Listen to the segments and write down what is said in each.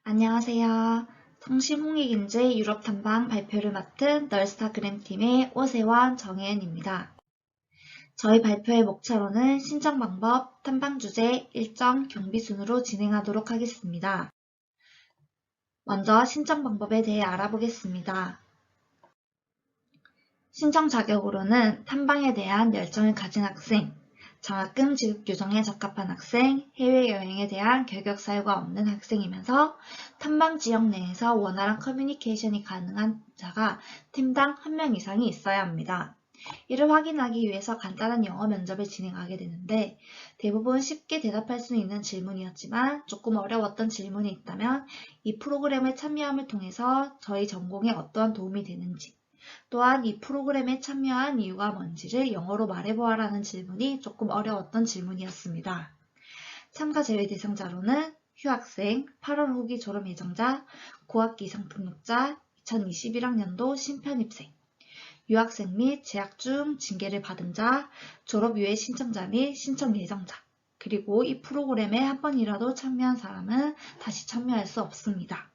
안녕하세요. 성심홍익인재 유럽 탐방 발표를 맡은 널스타그램팀의 오세원 정혜은입니다. 저희 발표의 목차로는 신청 방법, 탐방 주제, 일정, 경비 순으로 진행하도록 하겠습니다. 먼저 신청 방법에 대해 알아보겠습니다. 신청 자격으로는 탐방에 대한 열정을 가진 학생, 장학금 지급 규정에 적합한 학생, 해외여행에 대한 결격 사유가 없는 학생이면서 탐방 지역 내에서 원활한 커뮤니케이션이 가능한 자가 팀당 1명 이상이 있어야 합니다. 이를 확인하기 위해서 간단한 영어 면접을 진행하게 되는데 대부분 쉽게 대답할 수 있는 질문이었지만 조금 어려웠던 질문이 있다면 이 프로그램에 참여함을 통해서 저희 전공에 어떠한 도움이 되는지 또한 이 프로그램에 참여한 이유가 뭔지를 영어로 말해보아라는 질문이 조금 어려웠던 질문이었습니다. 참가 제외 대상자로는 휴학생, 8월 후기 졸업 예정자, 고학기 이상 등록자, 2021학년도 신편입생, 유학생 및 재학 중 징계를 받은 자, 졸업 유예 신청자 및 신청 예정자, 그리고 이 프로그램에 한 번이라도 참여한 사람은 다시 참여할 수 없습니다.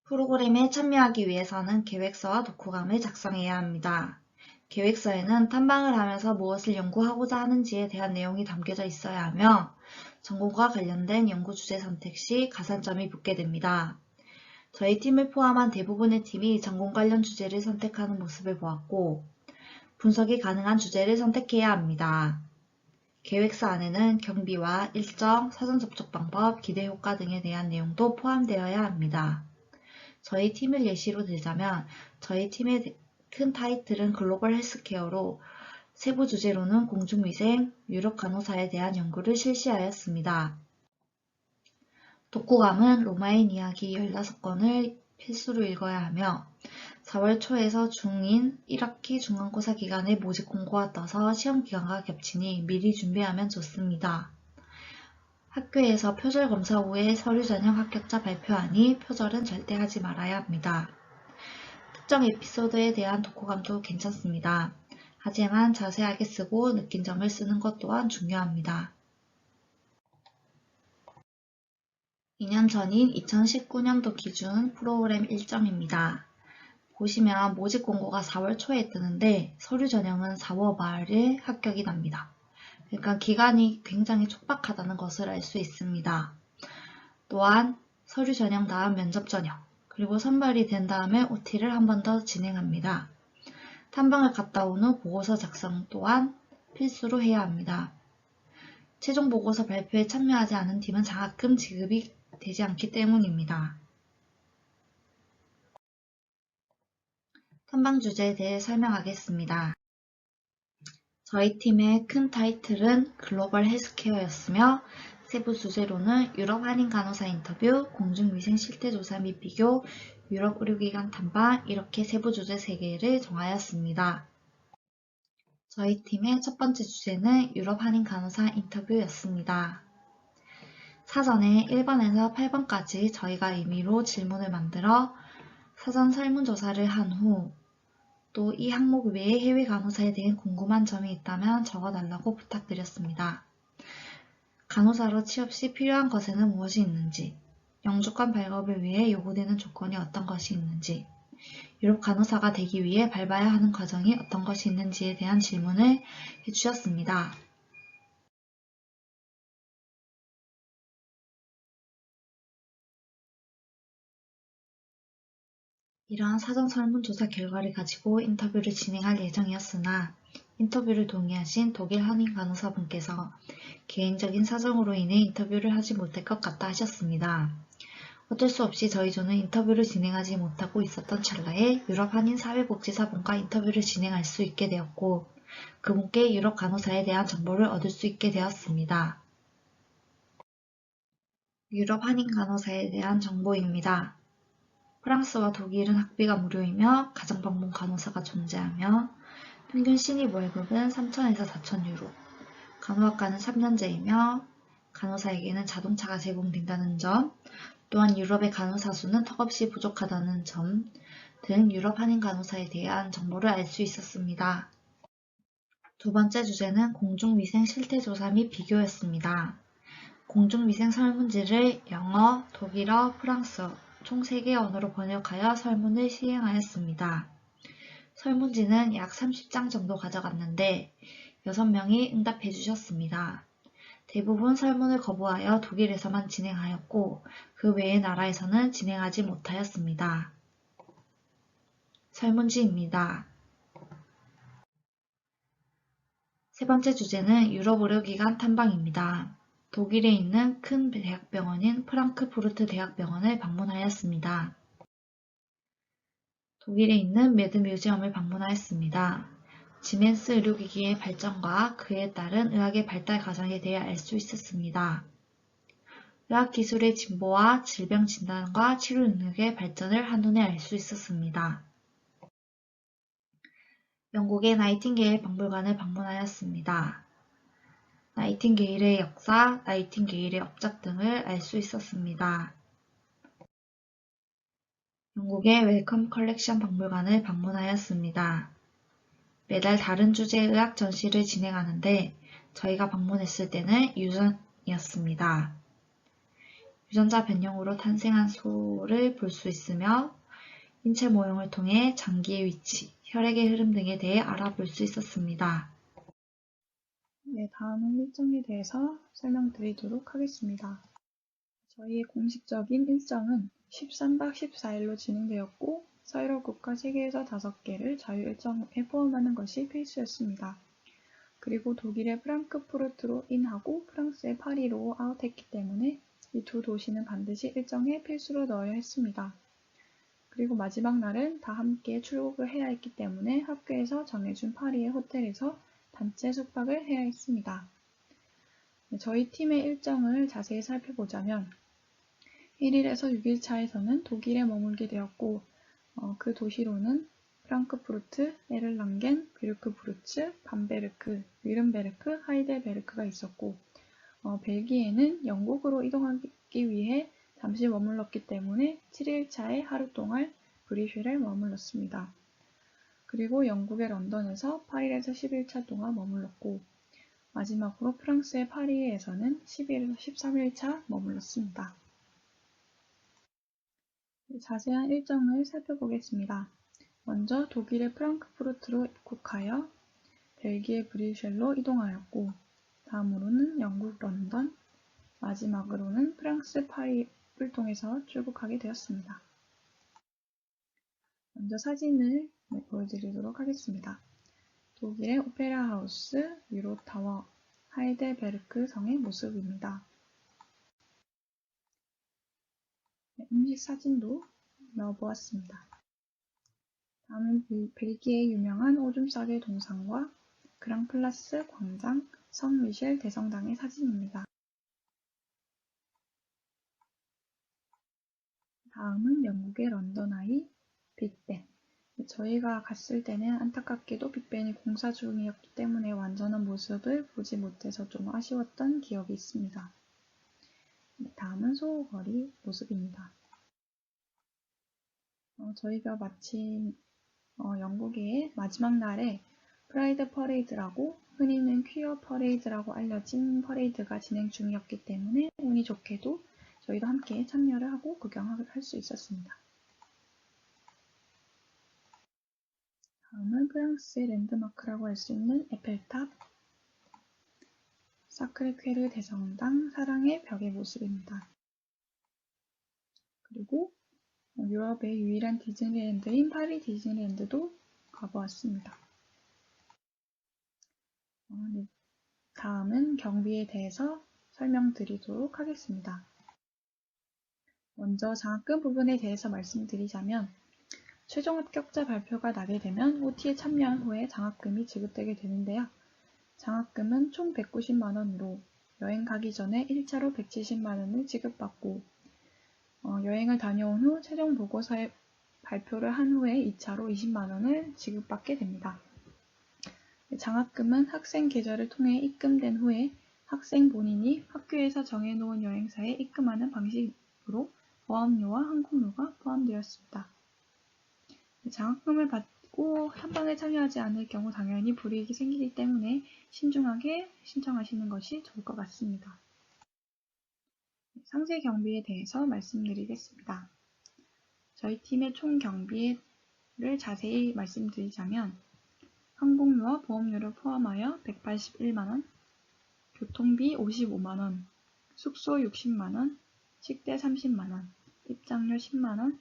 프로그램에 참여하기 위해서는 계획서와 독후감을 작성해야 합니다. 계획서에는 탐방을 하면서 무엇을 연구하고자 하는지에 대한 내용이 담겨져 있어야 하며 전공과 관련된 연구 주제 선택 시 가산점이 붙게 됩니다. 저희 팀을 포함한 대부분의 팀이 전공 관련 주제를 선택하는 모습을 보았고 분석이 가능한 주제를 선택해야 합니다. 계획서 안에는 경비와 일정, 사전 접촉 방법, 기대 효과 등에 대한 내용도 포함되어야 합니다. 저희 팀을 예시로 들자면 저희 팀의 큰 타이틀은 글로벌 헬스케어로 세부 주제로는 공중위생, 유럽 간호사에 대한 연구를 실시하였습니다. 독후감은 로마인 이야기 16권을 필수로 읽어야 하며 4월 초에서 중인 1학기 중간고사 기간에 모집 공고가 떠서 시험 기간과 겹치니 미리 준비하면 좋습니다. 학교에서 표절 검사 후에 서류 전형 합격자 발표하니 표절은 절대 하지 말아야 합니다. 특정 에피소드에 대한 독후감도 괜찮습니다. 하지만 자세하게 쓰고 느낀 점을 쓰는 것 또한 중요합니다. 2년 전인 2019년도 기준 프로그램 일정입니다. 보시면 모집 공고가 4월 초에 뜨는데 서류 전형은 4월 말에 합격이 납니다. 그러니까 기간이 굉장히 촉박하다는 것을 알 수 있습니다. 또한 서류 전형 다음 면접 전형, 그리고 선발이 된 다음에 OT를 한 번 더 진행합니다. 탐방을 갔다 온 후 보고서 작성 또한 필수로 해야 합니다. 최종 보고서 발표에 참여하지 않은 팀은 장학금 지급이 되지 않기 때문입니다. 탐방 주제에 대해 설명하겠습니다. 저희 팀의 큰 타이틀은 글로벌 헬스케어였으며 세부 주제로는 유럽 한인 간호사 인터뷰, 공중위생 실태조사 및 비교, 유럽 의료기관 탐방 이렇게 세부 주제 3개를 정하였습니다. 저희 팀의 첫 번째 주제는 유럽 한인 간호사 인터뷰였습니다. 사전에 1번에서 8번까지 저희가 임의로 질문을 만들어 사전 설문조사를 한 후 또 이 항목 외에 해외 간호사에 대해 궁금한 점이 있다면 적어달라고 부탁드렸습니다. 간호사로 취업 시 필요한 것에는 무엇이 있는지, 영주권 발급을 위해 요구되는 조건이 어떤 것이 있는지, 유럽 간호사가 되기 위해 밟아야 하는 과정이 어떤 것이 있는지에 대한 질문을 해주셨습니다. 이러한 사전 설문조사 결과를 가지고 인터뷰를 진행할 예정이었으나 인터뷰를 동의하신 독일 한인 간호사분께서 개인적인 사정으로 인해 인터뷰를 하지 못할 것 같다 하셨습니다. 어쩔 수 없이 저희 조는 인터뷰를 진행하지 못하고 있었던 찰나에 유럽 한인 사회복지사분과 인터뷰를 진행할 수 있게 되었고 그분께 유럽 간호사에 대한 정보를 얻을 수 있게 되었습니다. 유럽 한인 간호사에 대한 정보입니다. 프랑스와 독일은 학비가 무료이며 가정방문 간호사가 존재하며 평균 신입 월급은 3,000에서 4,000유로, 간호학과는 3년제이며 간호사에게는 자동차가 제공된다는 점, 또한 유럽의 간호사 수는 턱없이 부족하다는 점 등 유럽 한인 간호사에 대한 정보를 알 수 있었습니다. 두 번째 주제는 공중위생 실태조사 및 비교였습니다. 공중위생 설문지를 영어, 독일어, 프랑스어 총 3개 언어로 번역하여 설문을 시행하였습니다. 설문지는 약 30장 정도 가져갔는데 6명이 응답해 주셨습니다. 대부분 설문을 거부하여 독일에서만 진행하였고 그 외의 나라에서는 진행하지 못하였습니다. 설문지입니다. 세 번째 주제는 유럽 의료기관 탐방입니다. 독일에 있는 큰 대학병원인 프랑크푸르트 대학병원을 방문하였습니다. 독일에 있는 매드 뮤지엄을 방문하였습니다. 지멘스 의료기기의 발전과 그에 따른 의학의 발달 과정에 대해 알 수 있었습니다. 의학기술의 진보와 질병 진단과 치료 능력의 발전을 한눈에 알 수 있었습니다. 영국의 나이팅게일 박물관을 방문하였습니다. 나이팅게일의 역사, 나이팅게일의 업적 등을 알 수 있었습니다. 영국의 웰컴 컬렉션 박물관을 방문하였습니다. 매달 다른 주제의 의학 전시를 진행하는데 저희가 방문했을 때는 유전이었습니다. 유전자 변형으로 탄생한 소를 볼 수 있으며 인체 모형을 통해 장기의 위치, 혈액의 흐름 등에 대해 알아볼 수 있었습니다. 네, 다음은 일정에 대해서 설명드리도록 하겠습니다. 저희의 공식적인 일정은 13박 14일로 진행되었고 서유럽 국가 3개에서 5개를 자유일정에 포함하는 것이 필수였습니다. 그리고 독일의 프랑크푸르트로 인하고 프랑스의 파리로 아웃했기 때문에 이 두 도시는 반드시 일정에 필수로 넣어야 했습니다. 그리고 마지막 날은 다 함께 출국을 해야 했기 때문에 학교에서 정해준 파리의 호텔에서 단체 숙박을 해야 했습니다. 저희 팀의 일정을 자세히 살펴보자면 1일에서 6일차에서는 독일에 머물게 되었고 그 도시로는 프랑크푸르트, 에를랑겐, 뷰르크부르츠, 밤베르크, 뉘른베르크, 하이델베르크가 있었고 벨기에는 영국으로 이동하기 위해 잠시 머물렀기 때문에 7일차에 하루 동안 브리슈에 머물렀습니다. 그리고 영국의 런던에서 8일에서 10일차 동안 머물렀고 마지막으로 프랑스의 파리에서는 10일에서 13일차 머물렀습니다. 자세한 일정을 살펴보겠습니다. 먼저 독일의 프랑크푸르트로 입국하여 벨기에 브뤼셀로 이동하였고 다음으로는 영국 런던, 마지막으로는 프랑스 파리를 통해서 출국하게 되었습니다. 먼저 사진을 보여드리도록 하겠습니다. 독일의 오페라 하우스, 유로타워, 하이델베르크 성의 모습입니다. 음식 사진도 넣어보았습니다. 다음은 벨기에의 유명한 오줌 싸개 동상과 그랑플라스 광장, 성 미셸 대성당의 사진입니다. 다음은 영국의 런던 아이, 빅벤. 저희가 갔을 때는 안타깝게도 빅벤이 공사 중이었기 때문에 완전한 모습을 보지 못해서 좀 아쉬웠던 기억이 있습니다. 다음은 소호거리 모습입니다. 저희가 마침 영국의 마지막 날에 프라이드 퍼레이드라고 흔히는 퀴어 퍼레이드라고 알려진 퍼레이드가 진행 중이었기 때문에 운이 좋게도 저희도 함께 참여를 하고 구경할 수 있었습니다. 다음은 프랑스의 랜드마크라고 할 수 있는 에펠탑, 사크레퀘르 대성당, 사랑의 벽의 모습입니다. 그리고 유럽의 유일한 디즈니랜드인 파리 디즈니랜드도 가보았습니다. 네. 다음은 경비에 대해서 설명드리도록 하겠습니다. 먼저 장학금 부분에 대해서 말씀드리자면 최종 합격자 발표가 나게 되면 OT에 참여한 후에 장학금이 지급되게 되는데요. 장학금은 총 190만원으로 여행 가기 전에 1차로 170만원을 지급받고 여행을 다녀온 후 최종 보고서에 발표를 한 후에 2차로 20만원을 지급받게 됩니다. 장학금은 학생 계좌를 통해 입금된 후에 학생 본인이 학교에서 정해놓은 여행사에 입금하는 방식으로 보험료와 항공료가 포함되었습니다. 장학금을 받고 탐방에 참여하지 않을 경우 당연히 불이익이 생기기 때문에 신중하게 신청하시는 것이 좋을 것 같습니다. 상세 경비에 대해서 말씀드리겠습니다. 저희 팀의 총 경비를 자세히 말씀드리자면 항공료와 보험료를 포함하여 181만원, 교통비 55만원, 숙소 60만원, 식대 30만원, 입장료 10만원,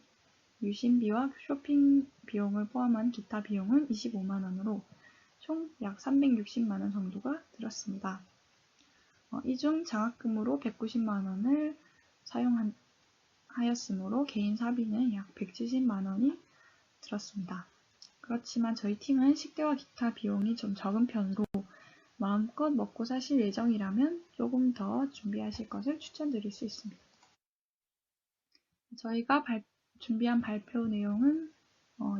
유심비와 쇼핑 비용을 포함한 기타 비용은 25만원으로 총 약 360만원 정도가 들었습니다. 이 중 장학금으로 190만원을 사용하였으므로 개인 사비는 약 170만원이 들었습니다. 그렇지만 저희 팀은 식대와 기타 비용이 좀 적은 편으로 마음껏 먹고 사실 예정이라면 조금 더 준비하실 것을 추천드릴 수 있습니다. 저희가 준비한 발표 내용은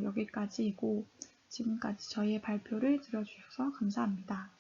여기까지이고 지금까지 저희의 발표를 들어주셔서 감사합니다.